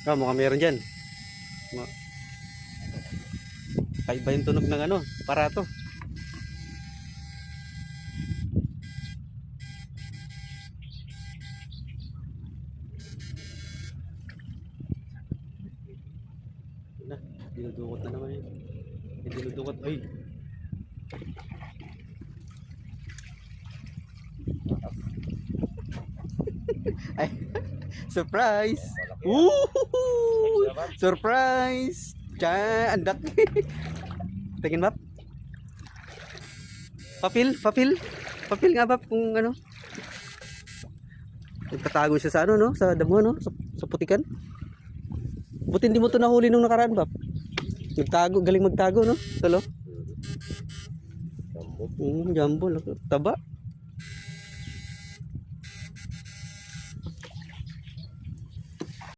Oh, mukhang meron dyan. Kaiba yung tunog ng ano, parato. Na, dinudukot na naman yun. Dinudukot, ay. Ay, surprise! Woo! Surprise! Tiyan, andak. Tingin map. Papil nga bab kung ano. Nagtatago siya sa ano no, sa damo no, sa putikan. Buti hindi mo to nahuli nung nakaraan bab. Nagtago, galing magtago no, talo. Jumbo, laki, taba.